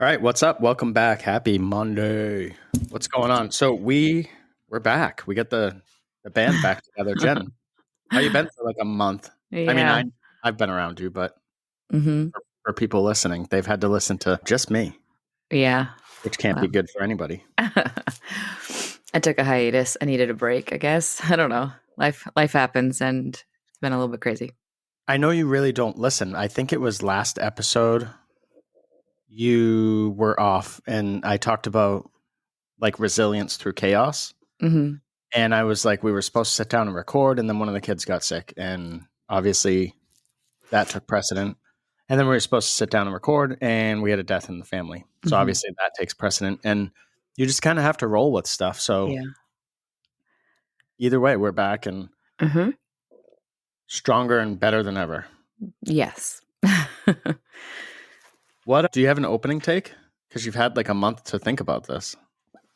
All right, what's up? Welcome back. Happy Monday. What's going on? So we're back. We got the band back together. Jen, how you been for like a month? I mean, Yeah. I've been around you, but hmm for people listening, they've had to listen to just me, Yeah. which can't be Well, good for anybody. I took a hiatus. I needed a break, I guess. I don't know. Life happens and it's been a little bit crazy. I know you really don't listen. I think it was last episode you were off and I talked about like resilience through chaos. hmm And I was like, we were supposed to sit down and record, and then one of the kids got sick. And obviously that took precedent. And then we were supposed to sit down and record, and we had a death in the family. So hmm obviously that takes precedent. And you just kind of have to roll with stuff. So Yeah. either way, we're back and hmm stronger and better than ever. Yes. What do you have an opening take? Because you've had like a month to think about this.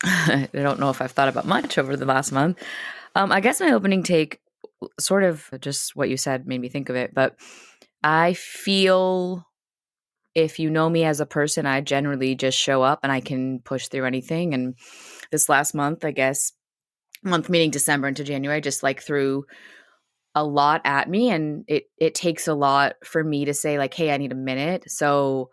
I don't know if I've thought about much over the last month. I guess my opening take, sort of just what you said, made me think of it. But I feel if you know me as a person, I generally just show up and I can push through anything. And this last month, I guess, month meaning December into January, just like threw a lot at me. And it takes a lot for me to say, like, hey, I need a minute. So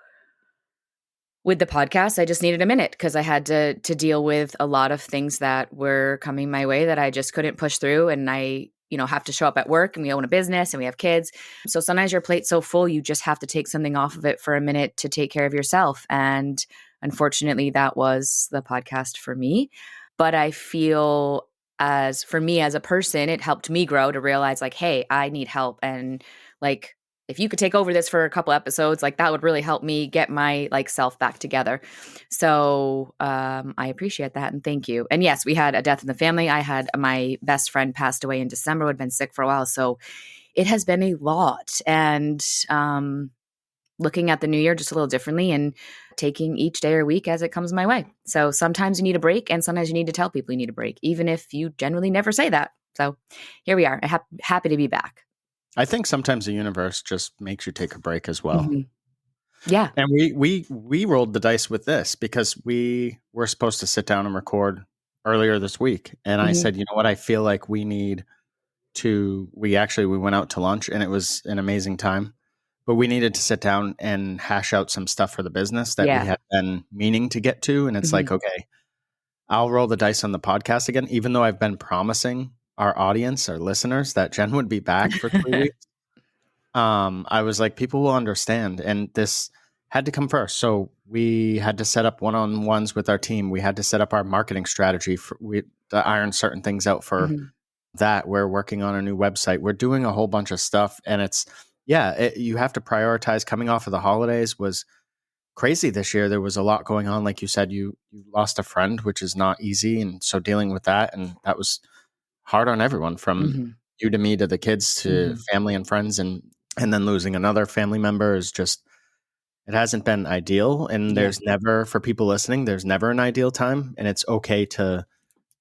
with the podcast, I just needed a minute because I had to deal with a lot of things that were coming my way that I just couldn't push through. And I, have to show up at work, and we own a business and we have kids. So sometimes your plate's so full, you just have to take something off of it for a minute to take care of yourself. And unfortunately, that was the podcast for me. But I feel for me as a person, it helped me grow to realize, like, hey, I need help. And like, if you could take over this for a couple episodes, like that would really help me get my like self back together. So I appreciate that and thank you. And yes, we had a death in the family. I had my best friend passed away in December, had been sick for a while. So it has been a lot. And looking at the new year just a little differently and taking each day or week as it comes my way. So sometimes you need a break, and sometimes you need to tell people you need a break, even if you generally never say that. So here we are. Happy to be back. I think sometimes the universe just makes you take a break as well. Mhm. Yeah. And we rolled the dice with this because we were supposed to sit down and record earlier this week. And I Mhm. said, you know what, I feel like we need to we went out to lunch and it was an amazing time. But we needed to sit down and hash out some stuff for the business that we Yeah. had been meaning to get to. And it's Mhm. like, okay, I'll roll the dice on the podcast again, even though I've been promising our audience, our listeners, that Jen would be back for 3 weeks. I was like, people will understand. And this had to come first. So we had to set up one-on-ones with our team. We had to set up our marketing strategy to iron certain things out for Mhm. that. We're working on a new website. We're doing a whole bunch of stuff. And you have to prioritize. Coming off of the holidays was crazy this year. There was a lot going on. Like you said, you lost a friend, which is not easy. And so dealing with that, and that was hard on everyone from Mhm. you to me to the kids to Mhm. family and friends. And then losing another family member is just, it hasn't been ideal. And Yeah. there's never, for people listening, there's never an ideal time. And it's okay to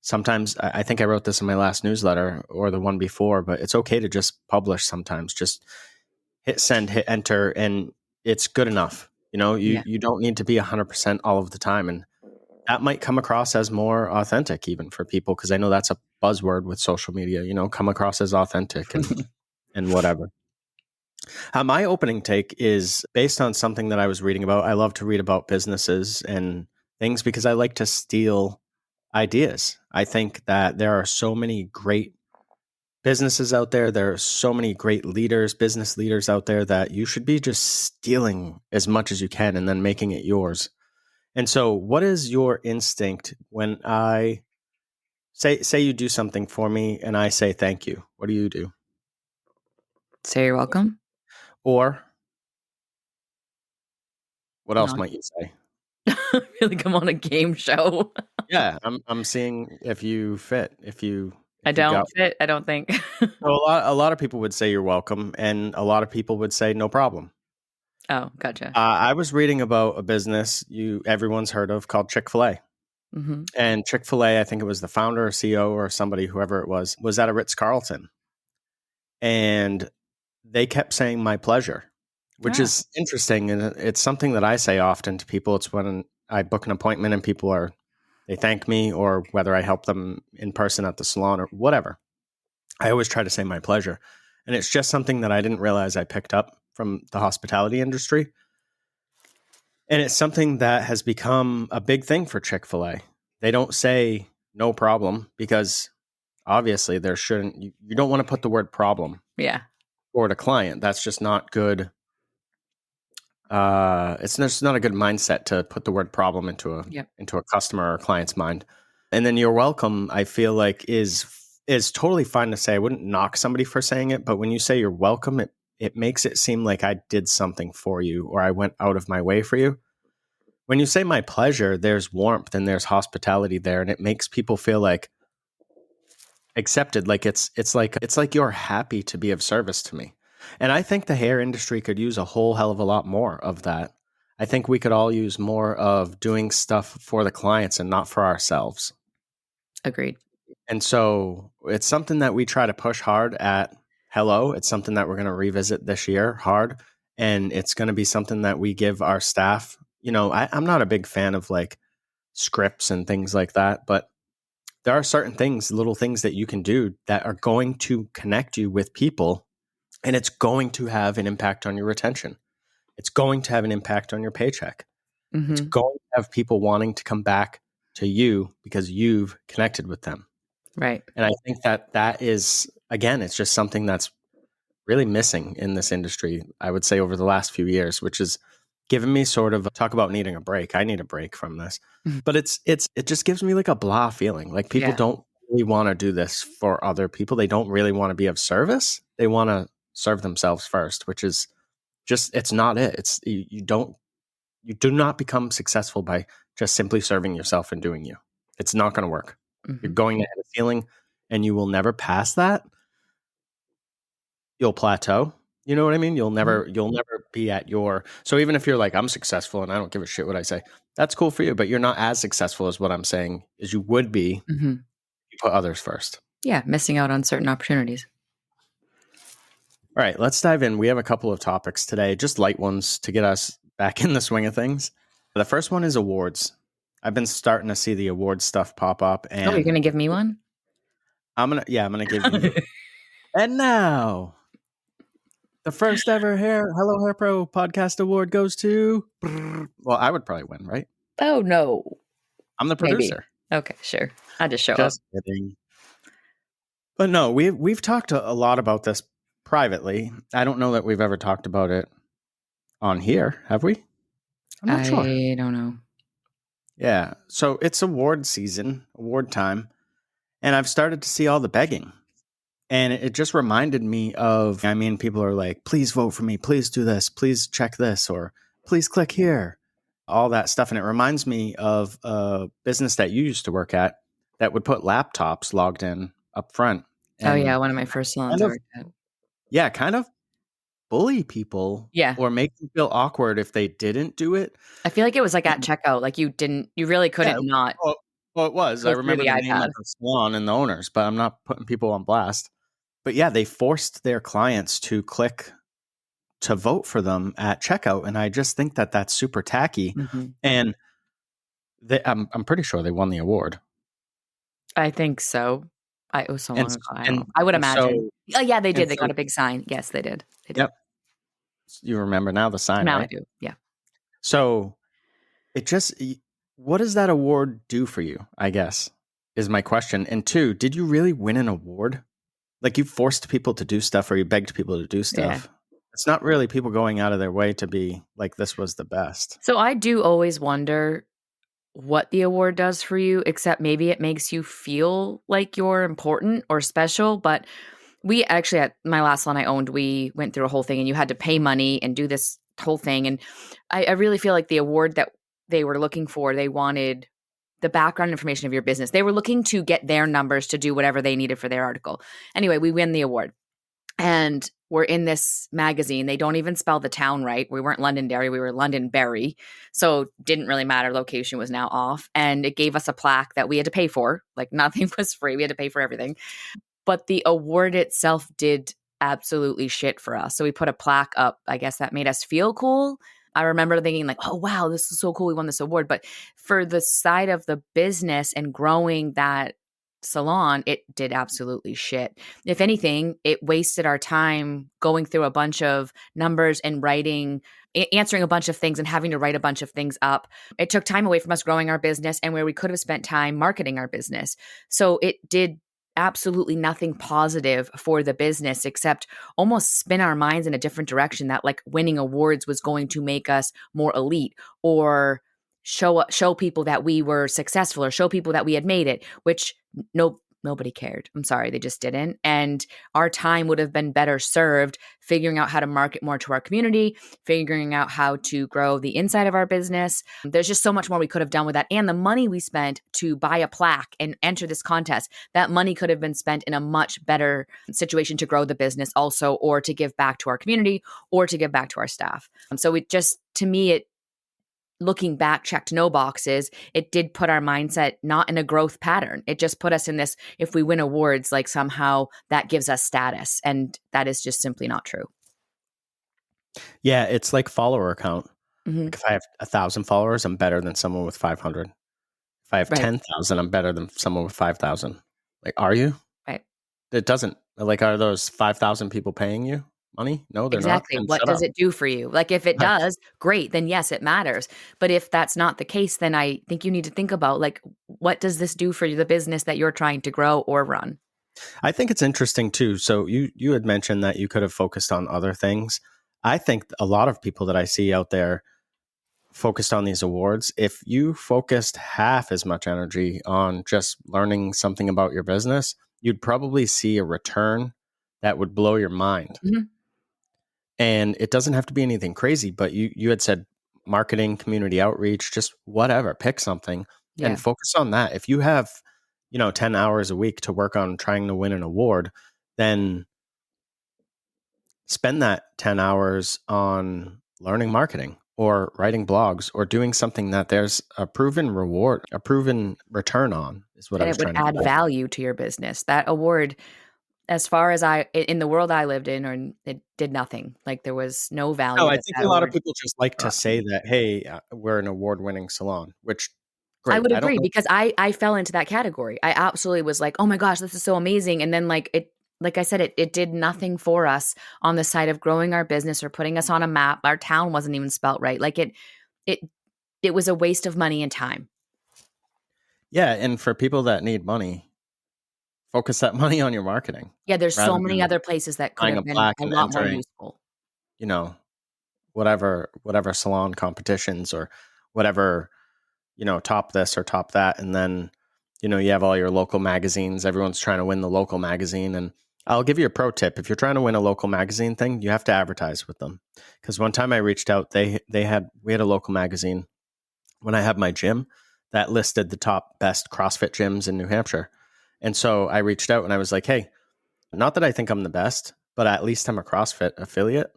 sometimes, I think I wrote this in my last newsletter or the one before, but it's okay to just publish sometimes. Just hit send, hit enter, and it's good enough. Yeah. You don't need to be 100% all of the time. And that might come across as more authentic even for people, because I know that's a buzzword with social media, come across as authentic and whatever. My opening take is based on something that I was reading about. I love to read about businesses and things because I like to steal ideas. I think that there are so many great businesses out there. There are so many great leaders, business leaders out there that you should be just stealing as much as you can and then making it yours. And so, what is your instinct when I say you do something for me and I say thank you? What do you do? So you're welcome. Or what else No. might you say? Really come on a game show. Yeah, I'm seeing if you fit, I if you don't got. fit, I don't think. So a lot of people would say you're welcome, and a lot of people would say no problem. Oh, gotcha. I was reading about a business everyone's heard of called Chick-fil-A. Mhm. And Chick-fil-A, I think it was the founder or CEO or somebody, whoever it was at a Ritz-Carlton. And they kept saying my pleasure which is interesting. And it's something that I say often to people. It's when I book an appointment and they thank me, or whether I help them in person at the salon or whatever. I always try to say my pleasure. And it's just something that I didn't realize I picked up from the hospitality industry. And it's something that has become a big thing for Chick-fil-A. They don't say no problem because obviously there shouldn't, you don't want to put the word problem toward a client. That's just not good. It's just not a good mindset to put the word problem into a customer or client's mind. And then you're welcome, I feel like is totally fine to say. I wouldn't knock somebody for saying it, but when you say you're welcome, it makes it seem like I did something for you or I went out of my way for you. When you say my pleasure, there's warmth and there's hospitality there, and it makes people feel like accepted. Like it's like you're happy to be of service to me. And I think the hair industry could use a whole hell of a lot more of that. I think we could all use more of doing stuff for the clients and not for ourselves. Agreed. And so it's something that we try to push hard at Hello. It's something that we're going to revisit this year hard. And it's going to be something that we give our staff. I'm not a big fan of like scripts and things like that, but there are certain things, little things that you can do that are going to connect you with people, and it's going to have an impact on your retention. It's going to have an impact on your paycheck. Mm-hmm. It's going to have people wanting to come back to you because you've connected with them. Right. And I think that is, again, it's just something that's really missing in this industry, I would say, over the last few years, which is given me sort of talk about needing a break. I need a break from this. But it just gives me like a blah feeling. Like people don't really want to do this for other people. They don't really want to be of service. They want to serve themselves first, which is just, it's not it. It's you do not become successful by just simply serving yourself and doing you. It's not going to work. Mm-hmm. You're going to hit a ceiling and you will never pass that. You'll plateau. You know what I mean? You'll never be at your, so even if you're like, I'm successful and I don't give a shit what I say, that's cool for you, but you're not as successful as what I'm saying as you would be if you put others first. Yeah. Missing out on certain opportunities. All right, let's dive in. We have a couple of topics today, just light ones to get us back in the swing of things. The first one is awards. I've been starting to see the awards stuff pop up. And you're going to give me one? I'm going to give you. And now, the first ever Hello Hair Pro podcast award goes to, well, I would probably win, right? Oh, no. I'm the producer. Maybe. Okay, sure. I'll just show up. Just kidding. But no, we've talked a lot about this privately. I don't know that we've ever talked about it on here, have we? I'm not sure. I don't know. Yeah. So it's award season, award time. And I've started to see all the begging. And it just reminded me of, people are like, please vote for me. Please do this. Please check this. Or please click here. All that stuff. And it reminds me of a business that you used to work at that would put laptops logged in up front. And one of my first salons I worked at. Yeah, kind of bully people. Yeah. Or make them feel awkward if they didn't do it. I feel like it was like at checkout. Like you really couldn't not. Well, it was. I remember the name of the salon and the owners, but I'm not putting people on blast. But yeah, they forced their clients to click to vote for them at checkout. And I just think that that's super tacky. Mm-hmm. And I'm pretty sure they won the award. I think so. It was so long ago. I would imagine. Oh, yeah, they did. They got a big sign. Yes, they did. Yep. You remember now the sign, now right? I do. Yeah. So what does that award do for you, I guess, is my question. And two, did you really win an award? Like you forced people to do stuff or you begged people to do stuff. Yeah. It's not really people going out of their way to be like, this was the best. So I do always wonder what the award does for you, except maybe it makes you feel like you're important or special. But we actually, at my last salon I owned, we went through a whole thing and you had to pay money and do this whole thing. And I really feel like the award that they were looking for, they wanted the background information of your business. They were looking to get their numbers to do whatever they needed for their article. Anyway, we win the award. And we're in this magazine. They don't even spell the town right. We weren't Londonderry. We were Londonderry. So didn't really matter. Location was now off. And it gave us a plaque that we had to pay for. Like nothing was free. We had to pay for everything. But the award itself did absolutely shit for us. So we put a plaque up. I guess that made us feel cool. I remember thinking like, oh, wow, this is so cool. We won this award. But for the side of the business and growing that salon, it did absolutely shit. If anything, it wasted our time going through a bunch of numbers and writing, answering a bunch of things and having to write a bunch of things up. It took time away from us growing our business and where we could have spent time marketing our business. So it did absolutely nothing positive for the business except almost spin our minds in a different direction that like winning awards was going to make us more elite or show people that we were successful or show people that we had made it, which nobody cared. I'm sorry, they just didn't. And our time would have been better served figuring out how to market more to our community, figuring out how to grow the inside of our business. There's just so much more we could have done with that. And the money we spent to buy a plaque and enter this contest, that money could have been spent in a much better situation to grow the business also, or to give back to our community, or to give back to our staff. So it just, to me, it, looking back, checked no boxes. It did put our mindset not in a growth pattern. It just put us in this, if we win awards, like somehow that gives us status. And that is just simply not true. Yeah, it's like follower count. Mm-hmm. Like if I have 1,000 followers, I'm better than someone with 500. If I have Right. 10,000, I'm better than someone with 5,000. Like, are you? Right. It doesn't. Like, are those 5,000 people paying you money? No, they're not. Exactly. Then What shut does up. it do for you? Like if it Right. does, great, then yes, it matters. But if that's not the case, then I think you need to think about like, what does this do for the business that you're trying to grow or run? I think it's interesting too. So you had mentioned that you could have focused on other things. I think a lot of people that I see out there focused on these awards, if you focused half as much energy on just learning something about your business, you'd probably see a return that would blow your mind. Mhm. And it doesn't have to be anything crazy, but you had said marketing, community outreach, just whatever, pick something Yeah. and focus on that. If you have, 10 hours a week to work on trying to win an award, then spend that 10 hours on learning marketing or writing blogs or doing something that there's a proven reward, a proven return on, is what I And was it would trying to add get at. value to your business. That award, as far as in the world I lived in, or it did nothing. Like there was no No, value I that think that a lot of award people just like to brought. say that, hey, we're an award winning salon, which I great. would I don't agree know. because I fell into that category. I absolutely was like, "Oh my gosh, this is so amazing." And then like it, like I said, it did nothing for us on the side of growing our business or putting us on a map. Our town wasn't even spelt right. Like it it was a waste of money and time. Yeah. And for people that need money, focus that money on your marketing Yeah, there's so rather many than other places that could buying a have been plaque a and lot more entering, useful. you know, whatever salon competitions or whatever, top this or top that. And then, you have all your local magazines. Everyone's trying to win the local magazine. And I'll give you a pro tip. If you're trying to win a local magazine thing, you have to advertise with them. Because one time I reached out, we had a local magazine when I had my gym that listed the top best CrossFit gyms in New Hampshire. And so I reached out and I was like, hey, not that I think I'm the best, but at least I'm a CrossFit affiliate.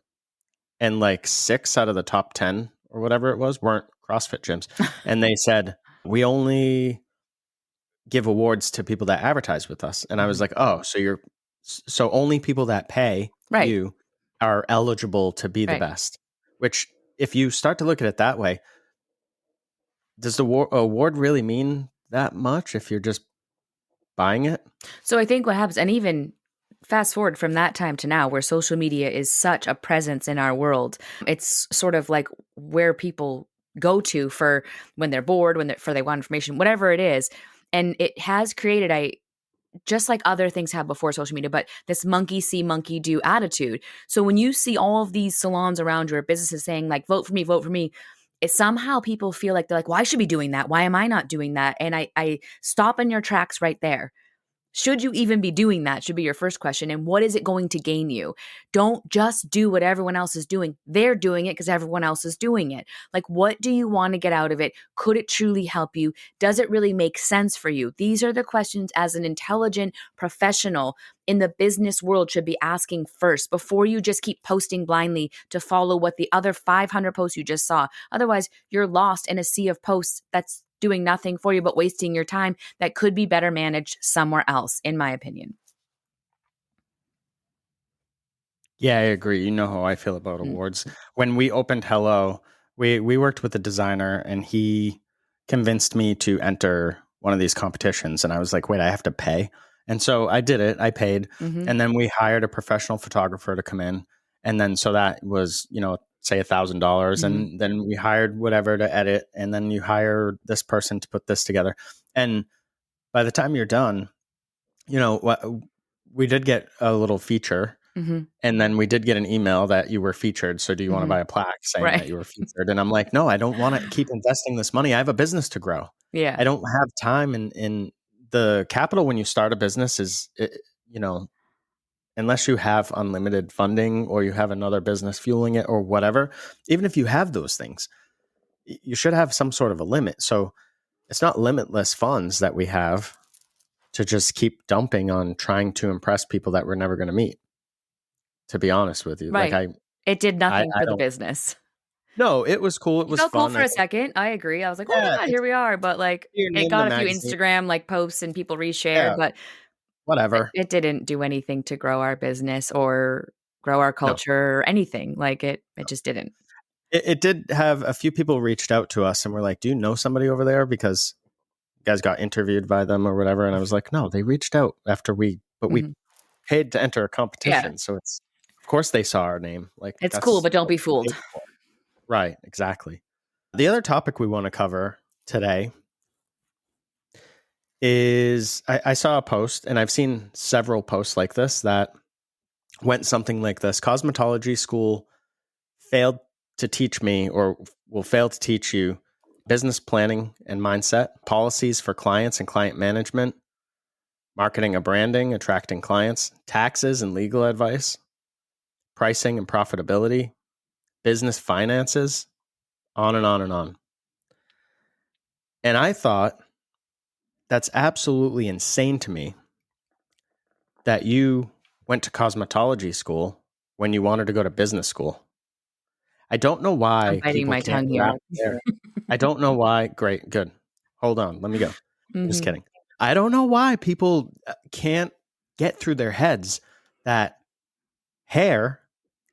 And like 6 out of the top 10 or whatever it was weren't CrossFit gyms. And they said, we only give awards to people that advertise with us. And I was Mhm. like, oh, so only people that pay Right, you are eligible to be the right. best, which if you start to look at it that way, does the award really mean that much if you're just buying it? So I think what happens, and even fast forward from that time to now, where social media is such a presence in our world, it's sort of like where people go to for when they're bored, when they want information, whatever it is. And it has created a, just like other things have before social media, but this monkey see, monkey do attitude. So when you see all of these salons around your businesses saying like, vote for me, it somehow people feel like they're like, well, I should be doing that. Why am I not doing that? And I stop in your tracks right there. Should you even be doing that? Should be your first question. And what is it going to gain you? Don't just do what everyone else is doing. They're doing it because everyone else is doing it. Like, what do you want to get out of it? Could it truly help you? Does it really make sense for you? These are the questions as an intelligent professional in the business world should be asking first before you just keep posting blindly to follow what the other 500 posts you just saw. Otherwise, you're lost in a sea of posts that's doing nothing for you but wasting your time that could be better managed somewhere else, in my opinion. Yeah, I agree. You know how I feel about Mm. awards. When we opened Hello, we worked with a designer and he convinced me to enter one of these competitions. And I was like, wait, I have to pay. And so I did it. I paid. Mm-hmm. And then we hired a professional photographer to come in. And then so that was, say $1,000. Mm-hmm. And then we hired whatever to edit. And then you hire this person to put this together. And by the time you're done, what we did get a little feature, Mm-hmm. and then we did get an email that you were featured. So do you want to Mm-hmm. buy a plaque saying that Right. you were featured? And I'm like, no, I don't want to keep investing this money. I have a business to grow. Yeah. I don't have time. In the capital when you start a business is, you know, unless you have unlimited funding or you have another business fueling it or whatever, even if you have those things, you should have some sort of a limit. So it's not limitless funds that we have to just keep dumping on trying to impress people that we're never going to meet. To be honest with you, like Right. It did nothing I for the don't. business. No, it was cool. It It was felt cool fun. for I a think, second. I agree. I was like, "Oh my yeah, god, it's here we are." But like your it name in the got a few magazine. Instagram like posts and people reshared, Yeah, but whatever. it didn't do anything to grow our business or grow our No, culture or anything. Like it just didn't. it did have a few people reached out to us and were like, "Do you know somebody over there?" Because you guys got interviewed by them or whatever. And I was like, "No, they reached out after but we Mhm. paid to enter a Yeah. competition, so it's of course they saw our name. Like It's cool, that's but don't what be we fooled. paid for." Right? Exactly. The other topic we want to cover today is I saw a post, and I've seen several posts like this that went something like this: cosmetology school failed to teach me or will fail to teach you business planning and mindset, policies for clients and client management, marketing and branding, attracting clients, taxes and legal advice, pricing and profitability, business finances, on and on and on. And I thought that's absolutely insane to me that you went to cosmetology school when you wanted to go to business school. I don't know I'm why biting people my can't tongue here. wrap their I don't know why. Great, good. Hold on, let me go. I'm just Mhm. kidding. I don't know why people can't get through their heads that hair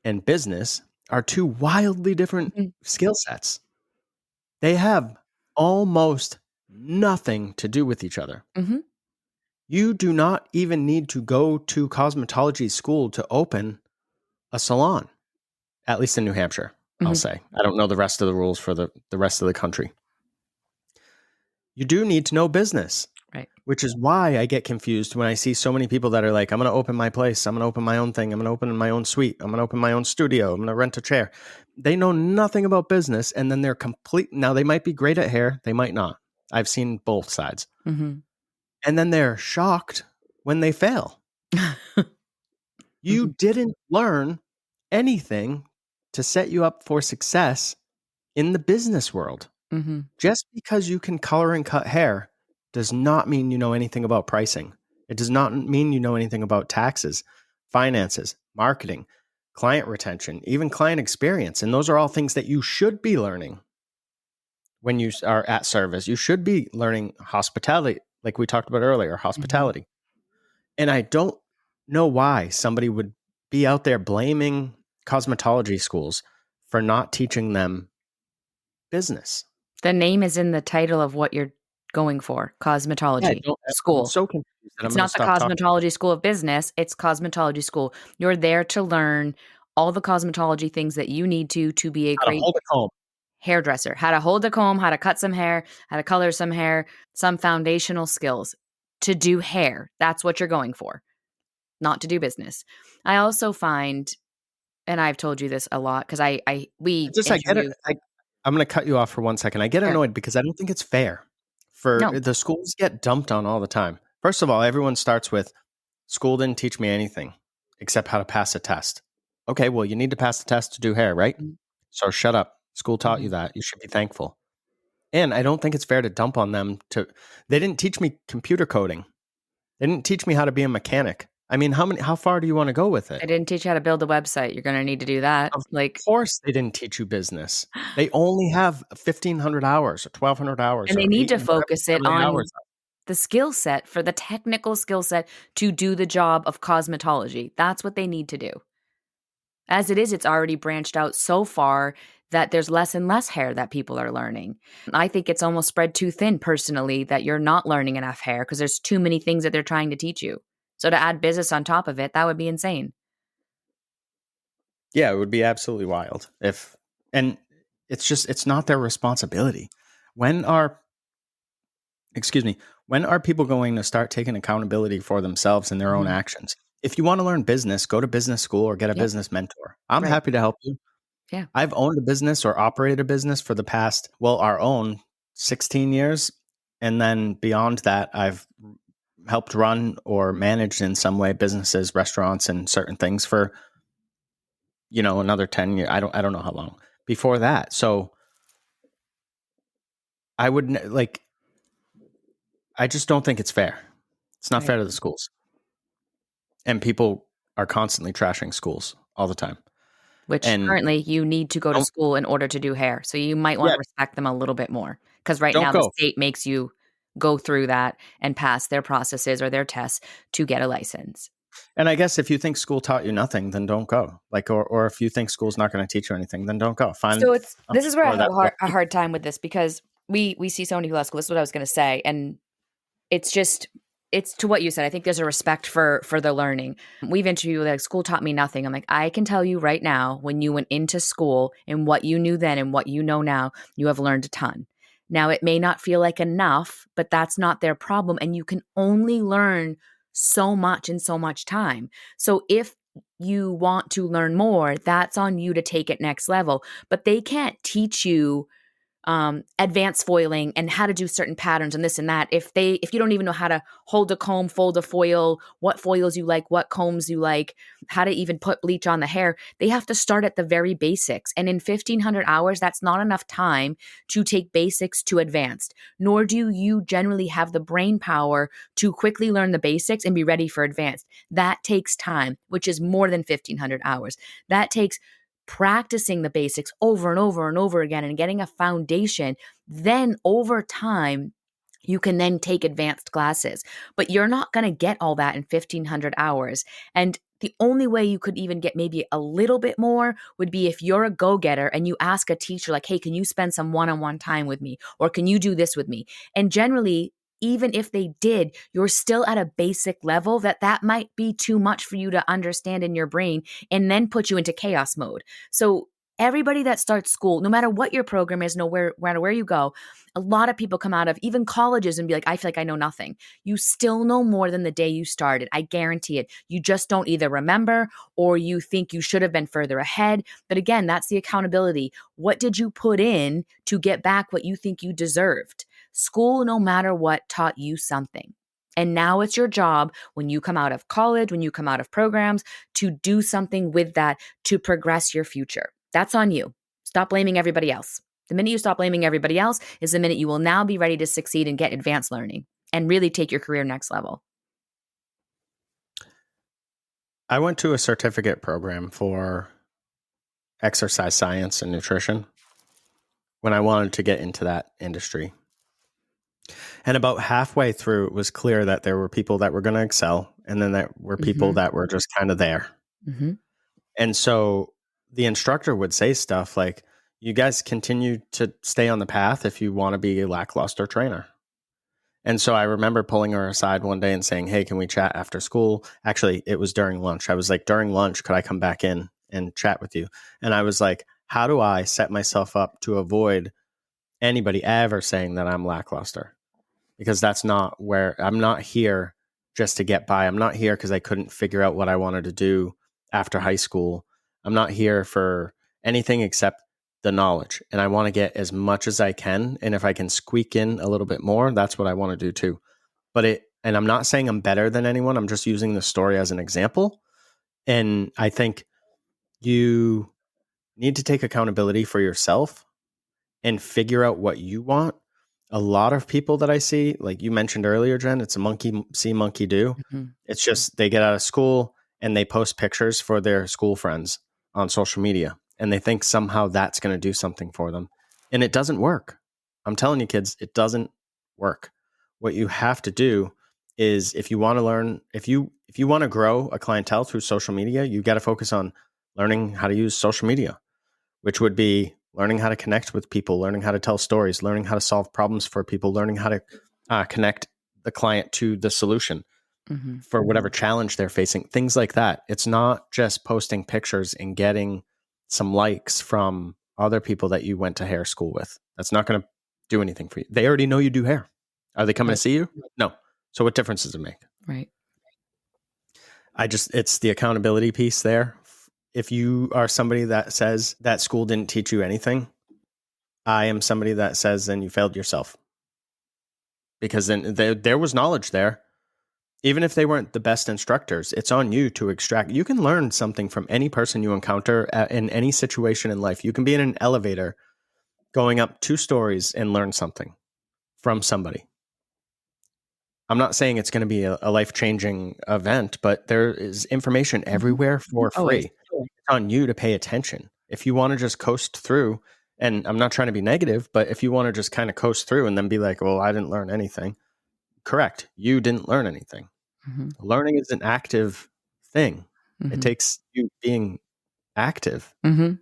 and business are two wildly different Mhm. skill sets. They have almost nothing to do with each other. Mhm. You do not even need to go to cosmetology school to open a salon, at least in New Hampshire, I'll Mhm. say. I don't know the rest of the rules for the rest of the country. You do need to know business, Right. which is why I get confused when I see so many people that are like, I'm going to open my place. I'm going to open my own thing. I'm going to open my own suite. I'm going to open my own studio. I'm going to rent a chair. They know nothing about business. And then they're complete. Now, they might be great at hair. They might not. I've seen both sides. Mhm. And then they're shocked when they fail. You Mhm. didn't learn anything to set you up for success in the business world. Mhm. Just because you can color and cut hair does not mean you know anything about pricing. It does not mean you know anything about taxes, finances, marketing, client retention, even client experience. And those are all things that you should be learning when you are at service. You should be learning hospitality, like we talked about earlier, Mhm. hospitality. And I don't know why somebody would be out there blaming cosmetology schools for not teaching them business. The name is in the title of what you're going for, Yeah, I cosmetology don't. I'm school. so confused that I'm It's going to not the stop talking. cosmetology school of business, it's cosmetology school. You're there to learn all the cosmetology things that you need to be a How to great hold a comb. hairdresser. How to hold a comb, how to cut some hair, how to color some hair, some foundational skills to do hair. That's what you're going for, not to do business. I also find, and I've told you this a lot because we I get it. interview. I'm going to cut you off for 1 second. I get Sure. annoyed because I don't think it's fair for No. the schools get dumped on all the time. First of all, everyone starts with school didn't teach me anything except how to pass a test. Okay, well, you need to pass the test to do hair, right? Mhm. So shut up. School taught you Mhm. that. You should be thankful. And I don't think it's fair to dump on them they didn't teach me computer coding. They didn't teach me how to be a mechanic. I mean, how far do you want to go with it? I didn't teach you how to build a website. You're gonna need to do that. Of Like, course they didn't teach you business. They only have 1,500 hours or 1,200 hours and they or need eight to whatever focus it how many on hours. the skill set for the technical skill set to do the job of cosmetology. That's what they need to do. As it is, it's already branched out so far that there's less and less hair that people are learning. I think it's almost spread too thin personally that you're not learning enough hair because there's too many things that they're trying to teach you. So to add business on top of it, that would be insane. Yeah, it would be absolutely wild if, and it's not their responsibility. When are, excuse me, when are people going to start taking accountability for themselves and their own Mhm. actions? If you want to learn business, go to business school or get a Yep. business mentor. I'm Right. happy to help you. Yeah. I've owned a business or operated a business for the past, well, our own 16 years. And then beyond that, I've helped run or managed in some way businesses, restaurants, and certain things for, another 10 years. I don't know how long before that. So I would like, I just don't think it's fair. It's not Right. fair to the schools. And people are constantly trashing schools all the time. Which And currently you need to go to don't, school in order to do hair. So you might want yeah, to respect them a little bit more. Because right don't now the go. state makes you go through that and pass their processes or their tests to get a license. And I guess if you think school taught you nothing, then don't go. Like, or if you think school's not going to teach you anything, then don't go. Find, So it's I'm this is where I sure have that a hard time with this because we see so many people at school. This is what I was going to say, and it's just it's to what you said. I think there's a respect for the learning. We've interviewed like school taught me nothing. I'm like, I can tell you right now, when you went into school and what you knew then and what you know now, you have learned a ton. Now it may not feel like enough, but that's not their problem. And you can only learn so much in so much time. So if you want to learn more, that's on you to take it next level. But they can't teach you advanced foiling and how to do certain patterns and this and that. If you don't even know how to hold a comb, fold a foil, what foils you like, what combs you like, how to even put bleach on the hair, they have to start at the very basics. And in 1,500 hours, that's not enough time to take basics to advanced. Nor do you generally have the brain power to quickly learn the basics and be ready for advanced. That takes time, which is more than 1,500 hours. That takes practicing the basics over and over and over again and getting a foundation, then over time, you can then take advanced classes. But you're not going to get all that in 1,500 hours. And the only way you could even get maybe a little bit more would be if you're a go getter and you ask a teacher, like, hey, can you spend some one on one time with me? Or can you do this with me? And generally, even if they did, you're still at a basic level that might be too much for you to understand in your brain and then put you into chaos mode. So everybody that starts school, no matter what your program is, no matter where you go, a lot of people come out of even colleges and be like, I feel like I know nothing. You still know more than the day you started. I guarantee it. You just don't either remember or you think you should have been further ahead. But again, that's the accountability. What did you put in to get back what you think you deserved? School, no matter what, taught you something. And now it's your job when you come out of college, when you come out of programs, to do something with that to progress your future. That's on you. Stop blaming everybody else. The minute you stop blaming everybody else is the minute you will now be ready to succeed and get advanced learning and really take your career next level. I went to a certificate program for exercise science and nutrition when I wanted to get into that industry. And about halfway through, it was clear that there were people that were going to excel, and then there were people Mm-hmm. that were just kind of there. Mm-hmm. And so the instructor would say stuff like, you guys continue to stay on the path if you want to be a lackluster trainer. And so I remember pulling her aside one day and saying, hey, can we chat after school? Actually, it was during lunch. I was like, during lunch, could I come back in and chat with you? And I was like, how do I set myself up to avoid anybody ever saying that I'm lackluster? Because that's not where I'm not here just to get by. I'm not here because I couldn't figure out what I wanted to do after high school. I'm not here for anything except the knowledge. And I want to get as much as I can. And if I can squeak in a little bit more, that's what I want to do too. And I'm not saying I'm better than anyone. I'm just using the story as an example. And I think you need to take accountability for yourself and figure out what you want. A lot of people that I see, like you mentioned earlier, Jen, it's a monkey see, monkey do. Mm-hmm. It's just they get out of school and they post pictures for their school friends on social media and they think somehow that's going to do something for them. And it doesn't work. I'm telling you, kids, it doesn't work. What you have to do is if you want to learn, if you want to grow a clientele through social media, you got to focus on learning how to use social media, which would be learning how to connect with people, learning how to tell stories, learning how to solve problems for people, learning how to connect the client to the solution for whatever challenge they're facing, things like that. It's not just posting pictures and getting some likes from other people that you went to hair school with. That's not going to do anything for you. They already know you do hair. Are they coming to see you? No. So what difference does it make? Right. It's the accountability piece there. If you are somebody that says that school didn't teach you anything, I am somebody that says then you failed yourself. Because then there was knowledge there. Even if they weren't the best instructors, it's on you to extract. You can learn something from any person you encounter in any situation in life. You can be in an elevator going up 2 stories and learn something from somebody. I'm not saying it's going to be a life-changing event, but there is information everywhere for free. It's on you to pay attention. If you want to just coast through, and I'm not trying to be negative, but if you want to just kind of coast through and then be like, well, I didn't learn anything. Correct. You didn't learn anything. Learning is an active thing. It takes you being active. All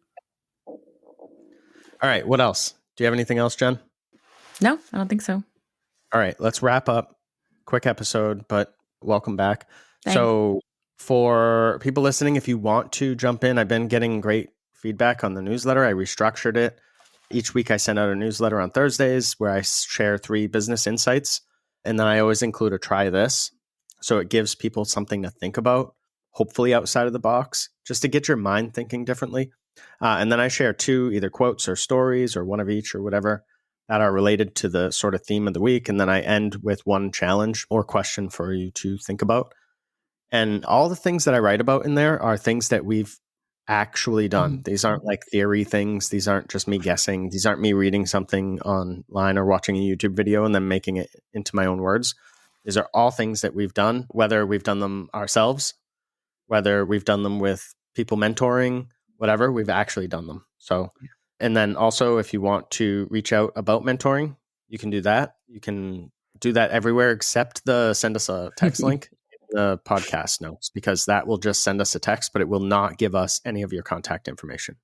right. What else? Do you have anything else, Jen? No, I don't think so. All right. Let's wrap up. Quick episode, but welcome back. Thanks. So for people listening, if you want to jump in, I've been getting great feedback on the newsletter. I restructured it. Each week I send out a newsletter on Thursdays where I share 3 business insights. And then I always include a try this. So it gives people something to think about, hopefully outside of the box, just to get your mind thinking differently. And then I share 2 either quotes or stories or one of each or whatever that are related to the sort of theme of the week. And then I end with one challenge or question for you to think about. And all the things that I write about in there are things that we've actually done. These aren't like theory things. These aren't just me guessing. These aren't me reading something online or watching a YouTube video and then making it into my own words. These are all things that we've done, whether we've done them ourselves, whether we've done them with people mentoring, whatever, we've actually done them. So, and then also if you want to reach out about mentoring, you can do that. You can do that everywhere except send us a text link in the podcast notes, because that will just send us a text, but it will not give us any of your contact information.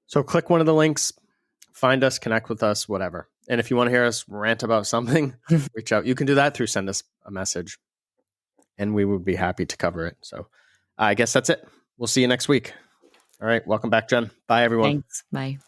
So click one of the links, find us, connect with us, whatever. And if you want to hear us rant about something, reach out. You can do that through send us a message, and we would be happy to cover it. So I guess that's it. We'll see you next week. All right. Welcome back, Jen. Bye, everyone. Thanks. Bye.